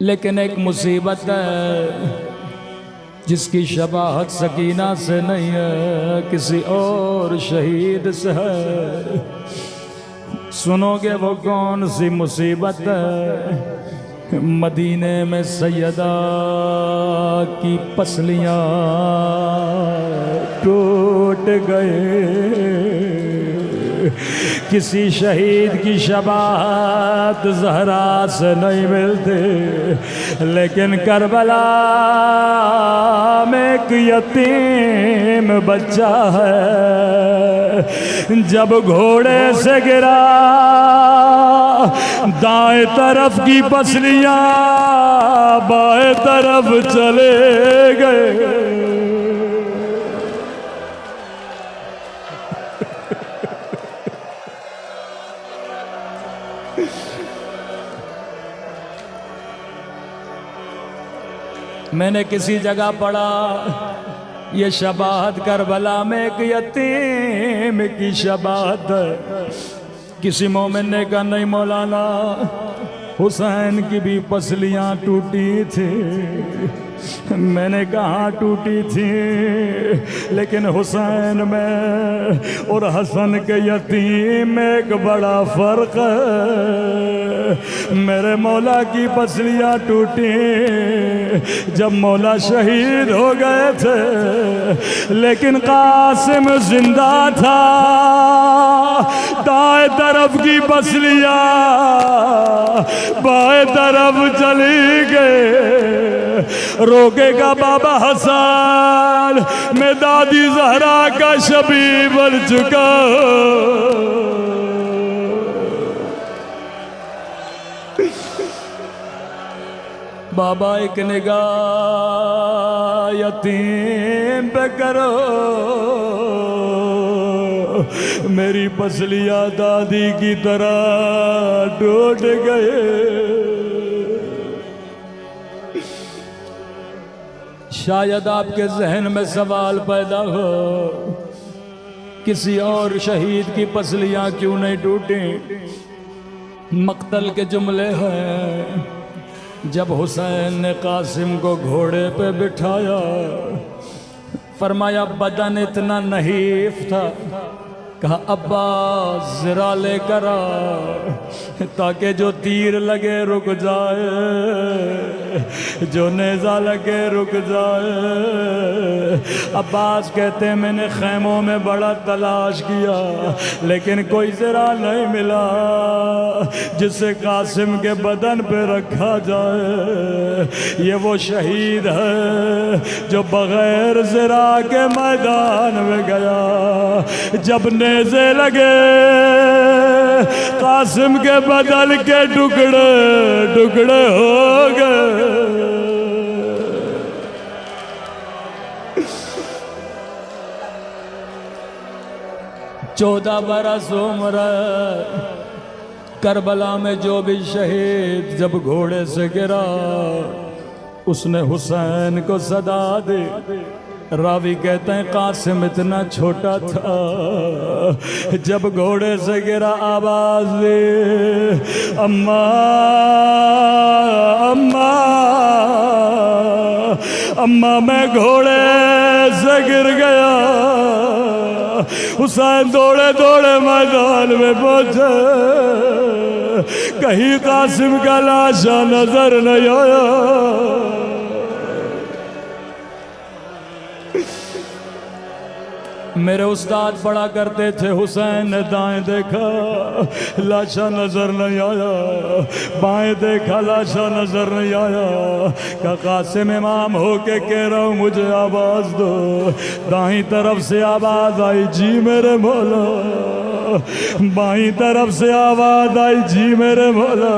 لیکن ایک مصیبت ہے جس کی شباہت سکینہ سے نہیں ہے، کسی اور شہید سے ہے۔ سنو گے وہ کون سی مصیبت ہے؟ مدینے میں سیدہ کی پسلیاں ٹوٹ گئے۔ کسی شہید کی شباہت زہرا سے نہیں ملتی، لیکن کربلا میں ایک یتیم بچہ ہے، جب گھوڑے سے گرا دائیں طرف کی پسلیاں بائیں طرف چلے گئے۔ میں نے کسی جگہ پڑھا یہ شباہت کربلا میں ایک یتیم کی شباہت ہے۔ کسی مومن نے کہا نہیں مولانا، حسین کی بھی پسلیاں ٹوٹی تھی۔ میں نے کہا ٹوٹی تھی، لیکن حسین میں اور حسن کے یتیم میں ایک بڑا فرق ہے۔ میرے مولا کی پسلیاں ٹوٹی جب مولا شہید ہو گئے تھے، لیکن قاسم زندہ تھا۔ دائیں طرف کی پسلیاں بائیں طرف چلی گئے۔ روکے گا بابا حسن، میں دادی زہرا کا شبیہ بن چکا۔ بابا ایک نگاہ یتیم پہ کرو، میری پسلیاں دادی کی طرح ٹوٹ گئے۔ شاید آپ کے ذہن میں سوال پیدا ہو، کسی اور شہید کی پسلیاں کیوں نہیں ٹوٹیں؟ مقتل کے جملے ہیں، جب حسین نے قاسم کو گھوڑے پہ بٹھایا، فرمایا بدن اتنا نحیف تھا، کہا عباس ذرا لے کر آ تاکہ جو تیر لگے رک جائے، جو نیزہ لگے رک جائے۔ عباس کہتے ہیں میں نے خیموں میں بڑا تلاش کیا، لیکن کوئی ذرا نہیں ملا جسے قاسم کے بدن پہ رکھا جائے۔ یہ وہ شہید ہے جو بغیر ذرا کے میدان میں گیا، جب نیزے لگے قاسم کے بدن کے ٹکڑے ٹکڑے ہو گئے۔ 14 برس عمر کربلا میں جو بھی شہید جب گھوڑے سے گرا، اس نے حسین کو صدا دی۔ راوی کہتے ہیں قاسم اتنا چھوٹا تھا، جب گھوڑے سے گرا آواز دی اماں اماں اماں، میں گھوڑے سے گر گیا۔ حسین دوڑے دوڑے میدان میں پہنچے، کہیں قاسم کا لاشا نظر نہیں آیا۔ میرے استاد پڑھا کرتے تھے، حسین نے دائیں دیکھا لاشا نظر نہیں آیا، بائیں دیکھا لاشا نظر نہیں آیا۔ کہ قاسم امام ہو کے کہہ رہا ہوں مجھے آواز دو۔ دائیں طرف سے آواز آئی جی میرے مولا، بائیں طرف سے آواز آئی جی میرے مولا۔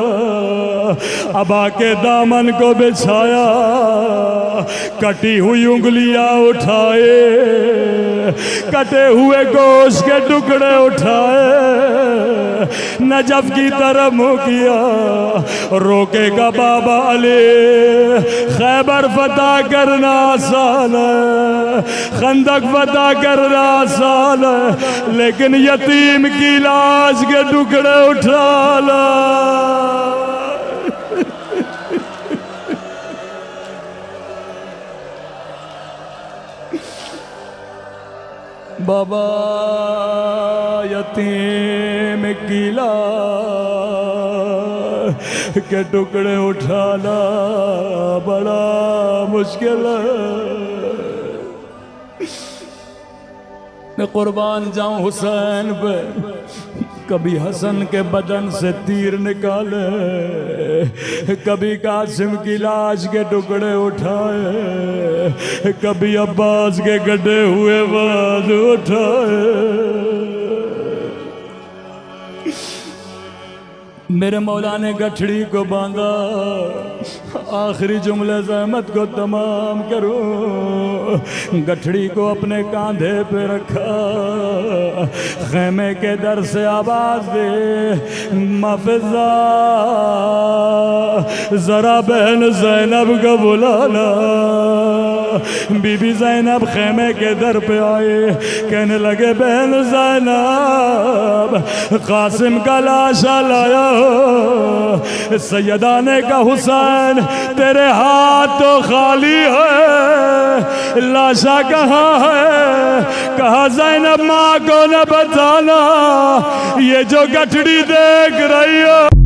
ابا کے دامن کو بچھایا، کٹی ہوئی انگلیاں اٹھائے، کٹے ہوئے گوشت کے ٹکڑے اٹھائے، نجف کی طرف منہ کیا۔ روکے گا بابا علی، خیبر فتح کرنا آسان ہے، خندق فتح کرنا آسان ہے، لیکن یتیم کی لاش کے ٹکڑے اٹھا لا۔ بابا یتیم کی لاش کے ٹکڑے اٹھانا بڑا مشکل ہے. میں قربان جاؤں حسین پہ. کبھی حسن کے بدن سے تیر نکالے، کبھی قاسم کی لاش کے ٹکڑے اٹھائے، کبھی عباس کے گڈے ہوئے باز اٹھائے. میرے مولا نے گٹھڑی کو باندھا. آخری جملے زحمت کو تمام کروں. گٹھڑی کو اپنے کاندھے پہ رکھا، خیمے کے در سے آواز دے مفزا ذرا بہن زینب کو بلانا. بی بی زینب خیمے کے در پہ آئے، کہنے لگے بہن زینب قاسم کا لاشا لایا. سیدہ نے کہا حسین تیرے ہاتھ تو خالی ہے، لاشا کہاں ہے؟ کہا زینب ماں کو نہ بتانا، یہ جو گٹھڑی دیکھ رہی ہو